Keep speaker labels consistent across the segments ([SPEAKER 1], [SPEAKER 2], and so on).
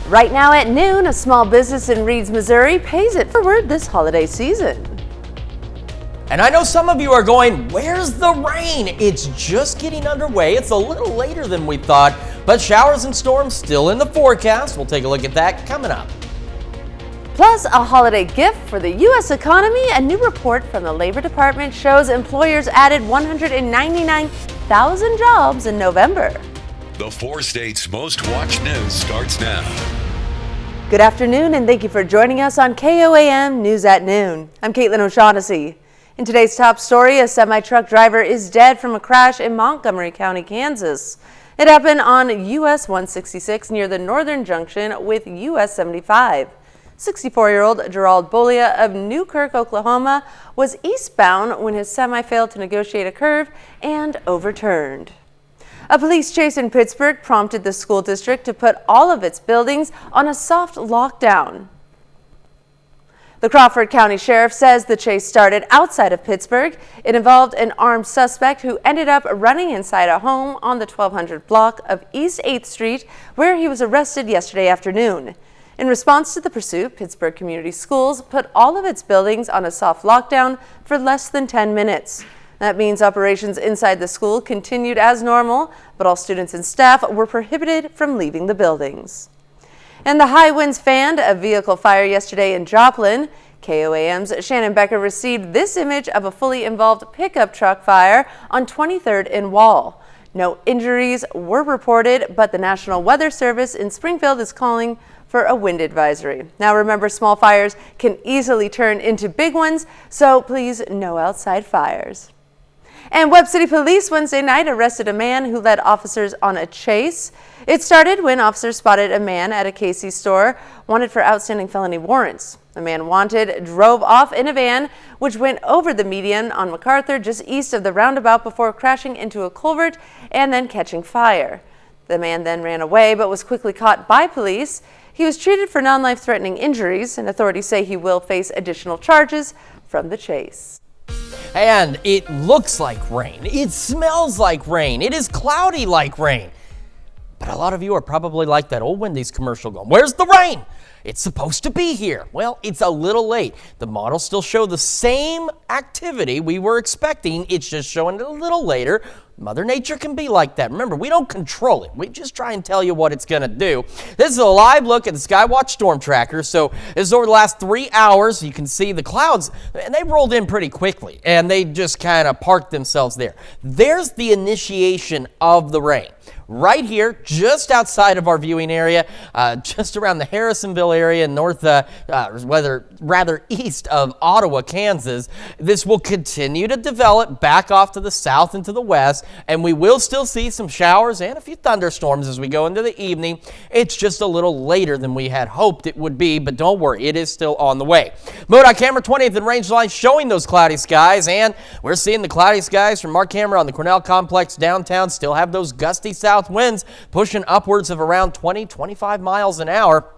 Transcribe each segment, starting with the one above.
[SPEAKER 1] Right now at noon, a small business in Reeds, Missouri pays it forward this holiday season.
[SPEAKER 2] And I know some of you are going, where's the rain? It's just getting underway. It's a little later than we thought, but showers and storms still in the forecast. We'll take a look at that coming up.
[SPEAKER 1] Plus, a holiday gift for the U.S. economy. A new report from the Labor Department shows employers added 199,000 jobs in November.
[SPEAKER 3] The 4 states' most watched news starts now.
[SPEAKER 1] Good afternoon, and thank you for joining us on KOAM News at Noon. I'm Caitlin O'Shaughnessy. In today's top story, a semi-truck driver is dead from a crash in Montgomery County, Kansas. It happened on US 166 near the northern junction with US 75. 64-year-old Gerald Bolia of Newkirk, Oklahoma, was eastbound when his semi failed to negotiate a curve and overturned. A police chase in Pittsburgh prompted the school district to put all of its buildings on a soft lockdown. The Crawford County Sheriff says the chase started outside of Pittsburgh. It involved an armed suspect who ended up running inside a home on the 1200 block of East 8th Street, where he was arrested yesterday afternoon. In response to the pursuit, Pittsburgh Community Schools put all of its buildings on a soft lockdown for less than 10 minutes. That means operations inside the school continued as normal, but all students and staff were prohibited from leaving the buildings. And the high winds fanned a vehicle fire yesterday in Joplin. KOAM's Shannon Becker received this image of a fully involved pickup truck fire on 23rd and Wall. No injuries were reported, but the National Weather Service in Springfield is calling for a wind advisory. Now remember, small fires can easily turn into big ones, so please no outside fires. And Webb City Police Wednesday night arrested a man who led officers on a chase. It started when officers spotted a man at a Casey's store wanted for outstanding felony warrants. The man wanted drove off in a van, which went over the median on MacArthur just east of the roundabout before crashing into a culvert and then catching fire. The man then ran away but was quickly caught by police. He was treated for non-life-threatening injuries, and authorities say he will face additional charges from the chase.
[SPEAKER 2] And it looks like rain. It smells like rain. It is cloudy like rain. But a lot of you are probably like that old Wendy's commercial going, where's the rain? It's supposed to be here. Well, it's a little late. The models still show the same activity we were expecting. It's just showing it a little later. Mother Nature can be like that. Remember, we don't control it. We just try and tell you what it's going to do. This is a live look at the Skywatch Storm Tracker. So this is over the last 3 hours. You can see the clouds, and they rolled in pretty quickly, and they just kind of parked themselves there. There's the initiation of the rain. Right here, just outside of our viewing area, just around the Harrisonville area, rather east of Ottawa, Kansas. This will continue to develop back off to the south and to the west, and we will still see some showers and a few thunderstorms as we go into the evening. It's just a little later than we had hoped it would be, but don't worry, it is still on the way. MoDOT Camera 20th and Range Line showing those cloudy skies, and we're seeing the cloudy skies from our camera on the Cornell Complex downtown still have those gusty south winds pushing upwards of around 20-25 miles an hour.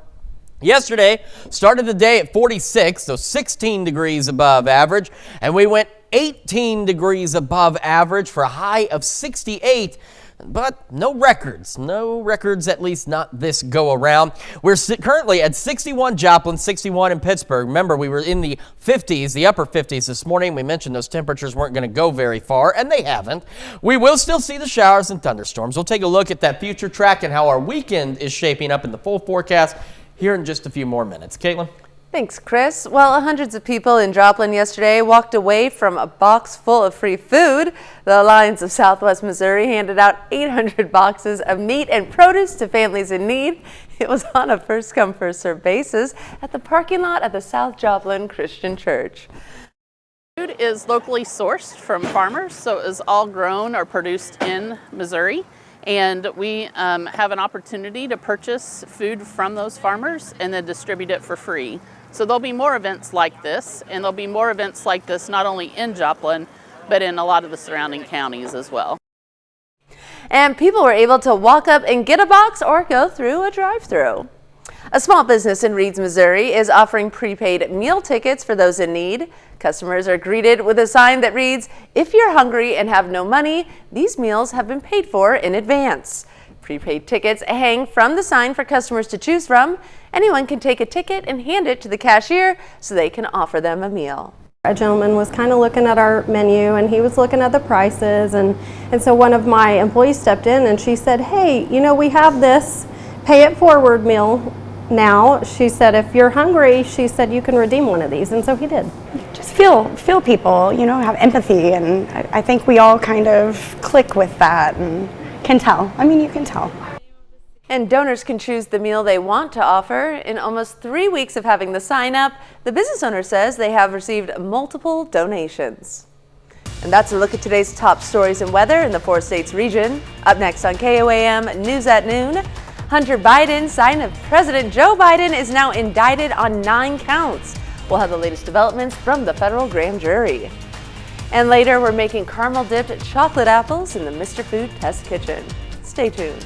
[SPEAKER 2] Yesterday started the day at 46, so 16 degrees above average, and we went 18 degrees above average for a high of 68. But no records, at least not this go around. We're currently at 61 Joplin, 61 in Pittsburgh. Remember, we were in the 50s, the upper 50s this morning. We mentioned those temperatures weren't going to go very far, and they haven't. We will still see the showers and thunderstorms. We'll take a look at that future track and how our weekend is shaping up in the full forecast here in just a few more minutes. Caitlin?
[SPEAKER 1] Thanks, Chris. Well, hundreds of people in Joplin yesterday walked away from a box full of free food. The Alliance of Southwest Missouri handed out 800 boxes of meat and produce to families in need. It was on a first-come, first-served basis at the parking lot at the South Joplin Christian Church.
[SPEAKER 4] Food is locally sourced from farmers, so it is all grown or produced in Missouri. And we have an opportunity to purchase food from those farmers and then distribute it for free. So there'll be more events like this, and there'll be more events like this not only in Joplin, but in a lot of the surrounding counties as well.
[SPEAKER 1] And people were able to walk up and get a box or go through a drive-thru. A small business in Reeds, Missouri is offering prepaid meal tickets for those in need. Customers are greeted with a sign that reads, "If you're hungry and have no money, these meals have been paid for in advance." Prepaid tickets hang from the sign for customers to choose from. Anyone can take a ticket and hand it to the cashier so they can offer them a meal.
[SPEAKER 5] A gentleman was kind of looking at our menu and he was looking at the prices, and so one of my employees stepped in and she said, "Hey, you know, we have this pay it forward meal now." She said, "If you're hungry," she said, "you can redeem one of these." And so he did.
[SPEAKER 6] Just feel people, you know, have empathy, and I think we all kind of click with that and can tell. I mean, you can tell.
[SPEAKER 1] And donors can choose the meal they want to offer. In almost 3 weeks of having the sign up, the business owner says they have received multiple donations. And that's a look at today's top stories and weather in the 4 states region. Up next on KOAM News at Noon, Hunter Biden, son of President Joe Biden, is now indicted on 9 counts. We'll have the latest developments from the federal grand jury. And later, we're making caramel-dipped chocolate apples in the Mr. Food Test Kitchen. Stay tuned.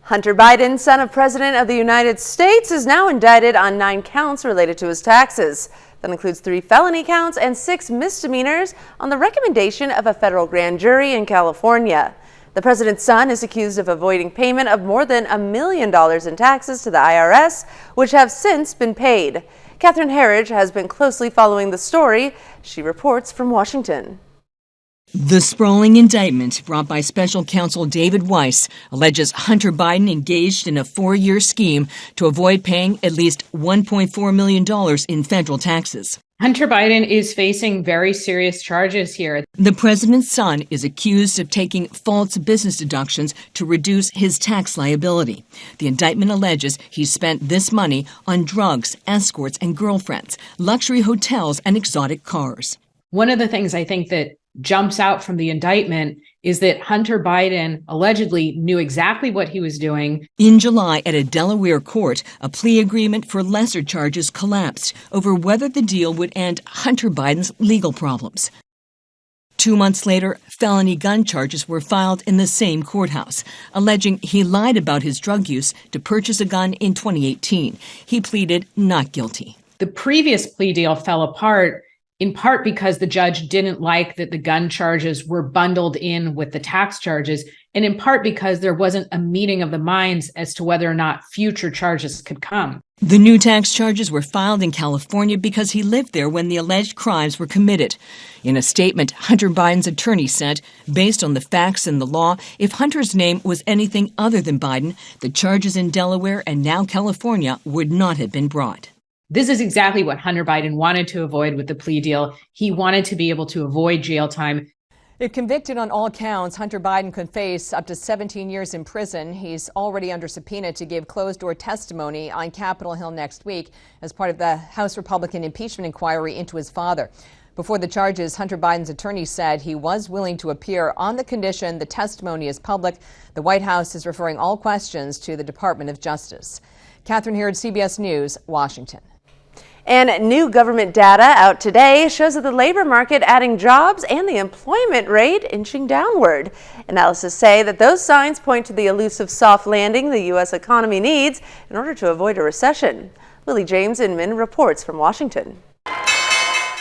[SPEAKER 1] Hunter Biden, son of President of the United States, is now indicted on 9 counts related to his taxes. That includes 3 felony counts and 6 misdemeanors on the recommendation of a federal grand jury in California. The president's son is accused of avoiding payment of more than $1 million in taxes to the IRS, which have since been paid. Catherine Herridge has been closely following the story. She reports from Washington.
[SPEAKER 7] The sprawling indictment brought by special counsel David Weiss alleges Hunter Biden engaged in a 4-year scheme to avoid paying at least $1.4 million in federal taxes.
[SPEAKER 8] Hunter Biden is facing very serious charges here.
[SPEAKER 7] The president's son is accused of taking false business deductions to reduce his tax liability. The indictment alleges he spent this money on drugs, escorts, and girlfriends, luxury hotels, and exotic cars.
[SPEAKER 8] One of the things I think that jumps out from the indictment is that Hunter Biden allegedly knew exactly what he was doing.
[SPEAKER 7] In July, at a Delaware court, a plea agreement for lesser charges collapsed over whether the deal would end Hunter Biden's legal problems. 2 months later, felony gun charges were filed in the same courthouse, alleging he lied about his drug use to purchase a gun in 2018. He pleaded not guilty.
[SPEAKER 8] The previous plea deal fell apart in part because the judge didn't like that the gun charges were bundled in with the tax charges, and in part because there wasn't a meeting of the minds as to whether or not future charges could come.
[SPEAKER 7] The new tax charges were filed in California because he lived there when the alleged crimes were committed. In a statement, Hunter Biden's attorney said, based on the facts and the law, if Hunter's name was anything other than Biden, the charges in Delaware and now California would not have been brought.
[SPEAKER 8] This is exactly what Hunter Biden wanted to avoid with the plea deal. He wanted to be able to avoid jail time.
[SPEAKER 9] If convicted on all counts, Hunter Biden could face up to 17 years in prison. He's already under subpoena to give closed-door testimony on Capitol Hill next week as part of the House Republican impeachment inquiry into his father. Before the charges, Hunter Biden's attorney said he was willing to appear on the condition the testimony is public. The White House is referring all questions to the Department of Justice. Catherine Herridge, CBS News, Washington.
[SPEAKER 1] And new government data out today shows that the labor market adding jobs and the employment rate inching downward. Analysts say that those signs point to the elusive soft landing the U.S. economy needs in order to avoid a recession. Lily James Inman reports from Washington.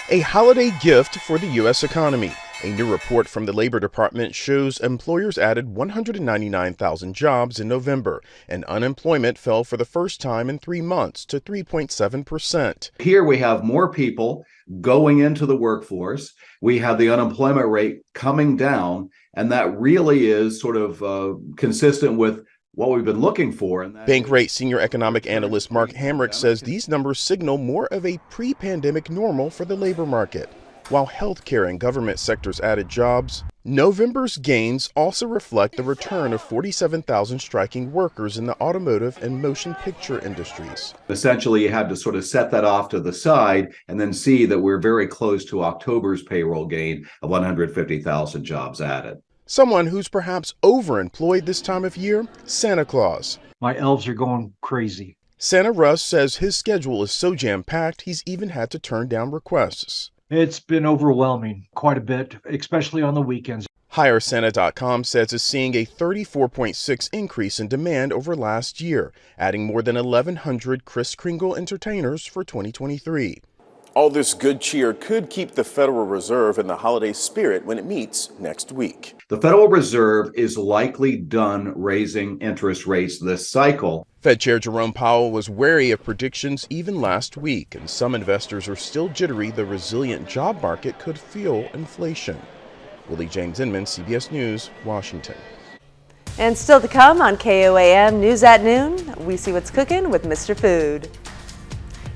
[SPEAKER 10] A holiday gift for the U.S. economy. A new report from the Labor Department shows employers added 199,000 jobs in November, and unemployment fell for the first time in 3 months to 3.7%.
[SPEAKER 11] Here we have more people going into the workforce. We have the unemployment rate coming down, and that really is sort of consistent with what we've been looking for.
[SPEAKER 10] Bankrate senior economic analyst Mark Hamrick says these numbers signal more of a pre-pandemic normal for the labor market. While healthcare and government sectors added jobs, November's gains also reflect the return of 47,000 striking workers in the automotive and motion picture industries.
[SPEAKER 11] Essentially, you had to sort of set that off to the side and then see that we're very close to October's payroll gain of 150,000 jobs added.
[SPEAKER 10] Someone who's perhaps overemployed this time of year, Santa Claus.
[SPEAKER 12] My elves are going crazy.
[SPEAKER 10] Santa Russ says his schedule is so jam-packed he's even had to turn down requests.
[SPEAKER 12] It's been overwhelming quite a bit, especially on the weekends.
[SPEAKER 10] HireSanta.com says it's seeing a 34.6% increase in demand over last year, adding more than 1,100 Kris Kringle entertainers for 2023. All this good cheer could keep the Federal Reserve in the holiday spirit when it meets next week.
[SPEAKER 11] The Federal Reserve is likely done raising interest rates this cycle.
[SPEAKER 10] Fed Chair Jerome Powell was wary of predictions even last week, and some investors are still jittery the resilient job market could fuel inflation. Willie James Inman, CBS News, Washington.
[SPEAKER 1] And still to come on KOAM News at Noon, we see what's cooking with Mr. Food.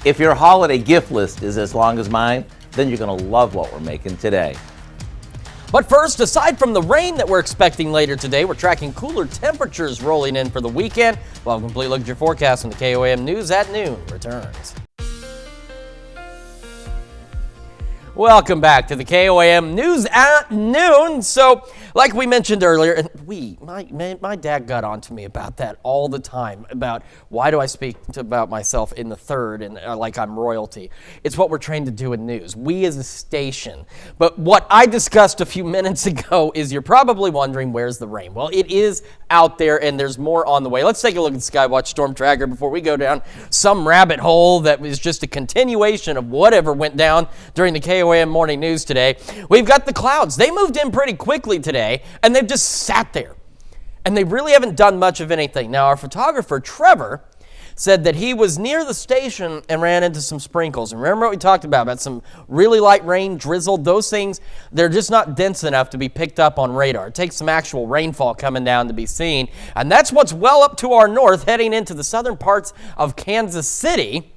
[SPEAKER 13] If your holiday gift list is as long as mine, then you're going to love what we're making today.
[SPEAKER 2] But first, aside from the rain that we're expecting later today, we're tracking cooler temperatures rolling in for the weekend. Well, a complete look at your forecast when the KOAM News at Noon returns. Welcome back to the KOAM News at Noon. So, like we mentioned earlier, and my dad got on to me about that all the time, about why do I speak about myself in the third and like I'm royalty. It's what we're trained to do in news, we as a station. But what I discussed a few minutes ago is you're probably wondering, where's the rain? Well, it is out there and there's more on the way. Let's take a look at Skywatch Storm Tracker before we go down some rabbit hole that was just a continuation of whatever went down during the KOAM morning news today. We've got the clouds. They moved in pretty quickly today, and they've just sat there. And they really haven't done much of anything. Now, our photographer, Trevor, said that he was near the station and ran into some sprinkles. And remember what we talked about some really light rain, drizzle, those things, they're just not dense enough to be picked up on radar. It takes some actual rainfall coming down to be seen. And that's what's well up to our north, heading into the southern parts of Kansas City.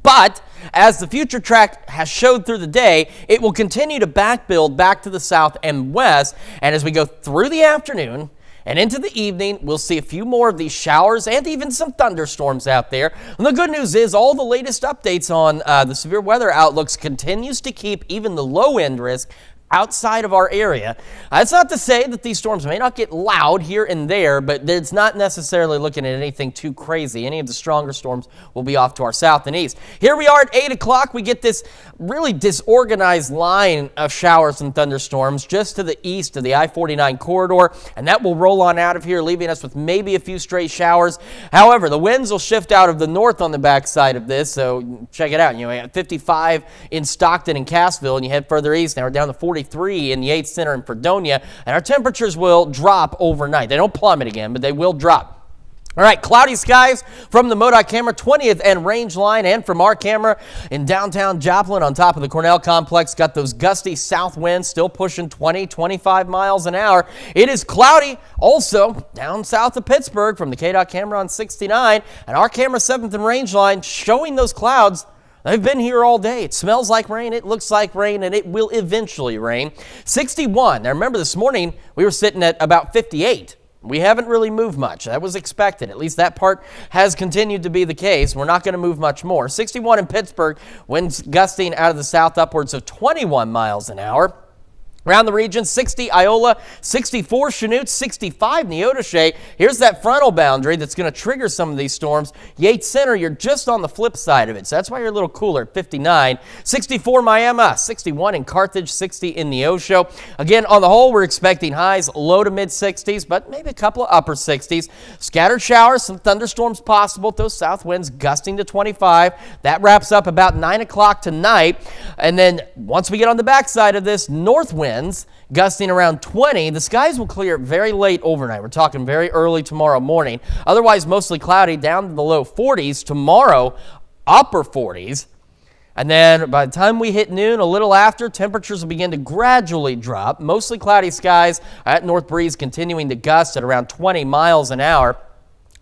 [SPEAKER 2] But as the future track has showed through the day, it will continue to backbuild back to the south and west. And as we go through the afternoon and into the evening, we'll see a few more of these showers and even some thunderstorms out there. And the good news is all the latest updates on the severe weather outlooks continues to keep even the low end risk outside of our area. That's not to say that these storms may not get loud here and there, but it's not necessarily looking at anything too crazy. Any of the stronger storms will be off to our south and east. Here we are at 8 o'clock. We get this really disorganized line of showers and thunderstorms just to the east of the I-49 corridor, and that will roll on out of here, leaving us with maybe a few stray showers. However, the winds will shift out of the north on the backside of this, so check it out. You know, we have 55 in Stockton and Cassville, and you head further east. Now we're down to 43 in the 8th Center in Fredonia, and our temperatures will drop overnight. They don't plummet again, but they will drop. All right, cloudy skies from the MoDOT camera, 20th and range line, and from our camera in downtown Joplin on top of the Cornell complex. Got those gusty south winds still pushing 20, 25 miles an hour. It is cloudy also down south of Pittsburgh from the KDOT camera on 69, and our camera 7th and range line showing those clouds. They've been here all day. It smells like rain, it looks like rain, and it will eventually rain. 61. Now remember, this morning we were sitting at about 58. We haven't really moved much. That was expected. At least that part has continued to be the case. We're not going to move much more. 61 in Pittsburgh, winds gusting out of the south upwards of 21 miles an hour. Around the region, 60 Iola, 64 Chanute, 65 Neodesha. Here's that frontal boundary that's going to trigger some of these storms. Yates Center, you're just on the flip side of it, so that's why you're a little cooler at 59. 64 Miami, 61 in Carthage, 60 in Neosho. Again, on the whole, we're expecting highs low to mid 60s, but maybe a couple of upper 60s. Scattered showers, some thunderstorms possible. Those south winds gusting to 25. That wraps up about 9 o'clock tonight. And then once we get on the backside of this, north wind gusting around 20. The skies will clear very late overnight. We're talking very early tomorrow morning. Otherwise, mostly cloudy down to the low 40s. Tomorrow, upper 40s. And then by the time we hit noon, a little after, temperatures will begin to gradually drop. Mostly cloudy skies. That north breeze continuing to gust at around 20 miles an hour.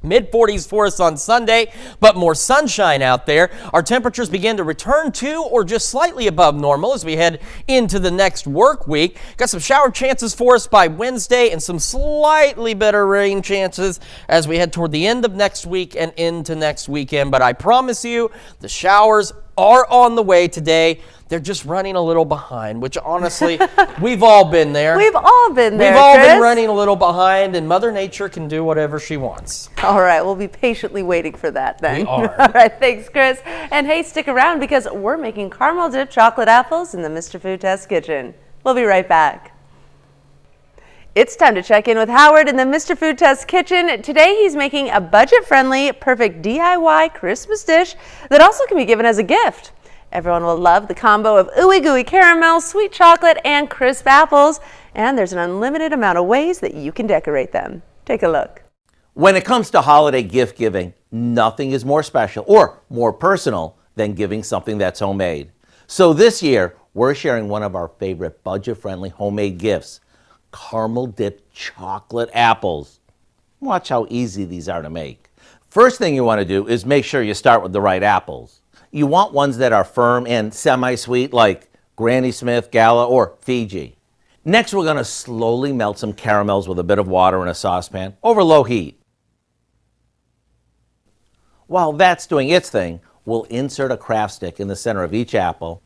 [SPEAKER 2] Mid-40s for us on Sunday, but more sunshine out there. Our temperatures begin to return to or just slightly above normal as we head into the next work week. Got some shower chances for us by Wednesday and some slightly better rain chances as we head toward the end of next week and into next weekend. But I promise you, the showers are on the way today. They're just running a little behind, which honestly, we've all been there.
[SPEAKER 1] We've all been there,
[SPEAKER 2] We've all
[SPEAKER 1] Chris.
[SPEAKER 2] been running a little behind, and Mother Nature can do whatever she wants.
[SPEAKER 1] All right, we'll be patiently waiting for that then.
[SPEAKER 2] We are.
[SPEAKER 1] All right, thanks, Chris. And hey, stick around because we're making caramel dipped chocolate apples in the Mr. Food Test kitchen. We'll be right back. It's time to check in with Howard in the Mr. Food Test kitchen. Today he's making a budget-friendly, perfect DIY Christmas dish that also can be given as a gift. Everyone will love the combo of ooey gooey caramel, sweet chocolate, and crisp apples. And there's an unlimited amount of ways that you can decorate them. Take a look.
[SPEAKER 13] When it comes to holiday gift giving, nothing is more special or more personal than giving something that's homemade. So this year, we're sharing one of our favorite budget-friendly homemade gifts, caramel-dipped chocolate apples. Watch how easy these are to make. First thing you want to do is make sure you start with the right apples. You want ones that are firm and semi-sweet like Granny Smith, Gala, or Fiji. Next, we're going to slowly melt some caramels with a bit of water in a saucepan over low heat. While that's doing its thing, we'll insert a craft stick in the center of each apple,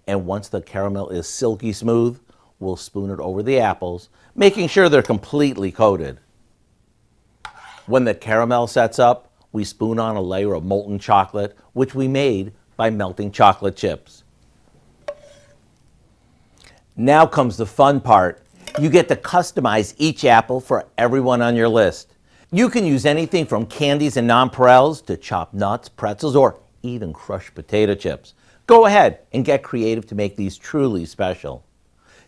[SPEAKER 13] and once the caramel is silky smooth, we'll spoon it over the apples, making sure they're completely coated. When the caramel sets up, we spoon on a layer of molten chocolate, which we made by melting chocolate chips. Now comes the fun part. You get to customize each apple for everyone on your list. You can use anything from candies and nonpareils to chopped nuts, pretzels, or even crushed potato chips. Go ahead and get creative to make these truly special.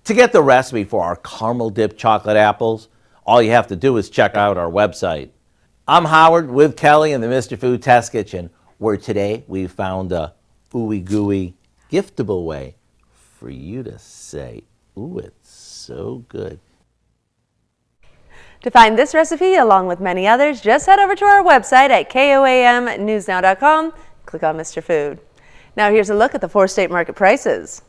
[SPEAKER 13] To get the recipe for our caramel dipped chocolate apples, all you have to do is check out our website. I'm Howard with Kelly in the Mr. Food Test Kitchen, where today we found a ooey gooey giftable way for you to say, ooh, it's so good.
[SPEAKER 1] To find this recipe, along with many others, just head over to our website at KOAMnewsnow.com. Click on Mr. Food. Now here's a look at the 4-state market prices.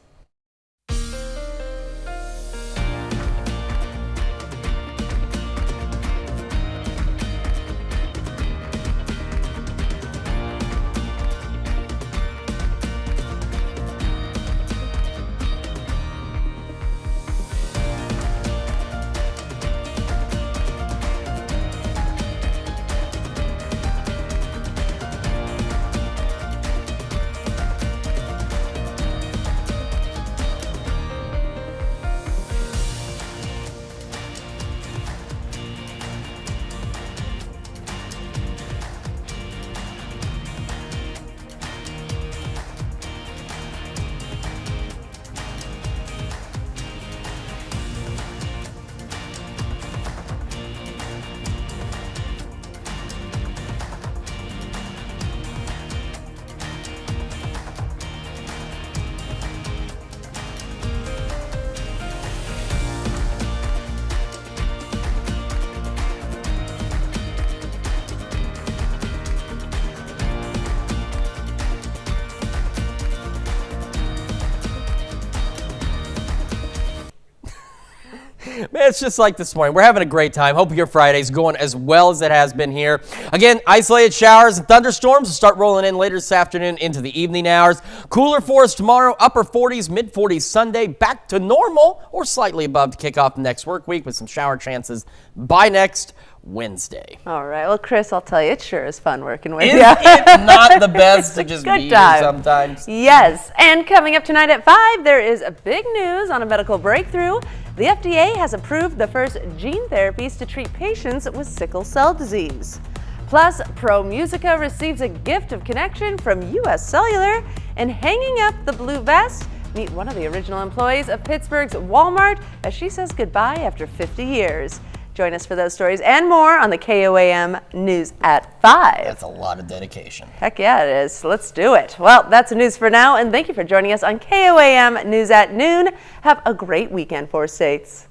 [SPEAKER 2] Man, it's just like this morning. We're having a great time. Hope your Friday's going as well as it has been here. Again, isolated showers and thunderstorms will start rolling in later this afternoon into the evening hours. Cooler for us tomorrow, upper 40s, mid 40s Sunday, back to normal or slightly above to kick off the next work week with some shower chances by next Wednesday.
[SPEAKER 1] All right. Well, Chris, I'll tell you, it sure is fun working with you.
[SPEAKER 2] Is it not the best to just be here sometimes?
[SPEAKER 1] Yes. And coming up tonight at 5, there is a big news on a medical breakthrough. The FDA has approved the first gene therapies to treat patients with sickle cell disease. Plus, Pro Musica receives a gift of connection from U.S. Cellular, and hanging up the blue vest, meet one of the original employees of Pittsburgh's Walmart as she says goodbye after 50 years. Join us for those stories and more on the KOAM News at 5.
[SPEAKER 2] That's a lot of dedication.
[SPEAKER 1] Heck yeah, it is. Let's do it. Well, that's the news for now, and thank you for joining us on KOAM News at Noon. Have a great weekend, 4 States.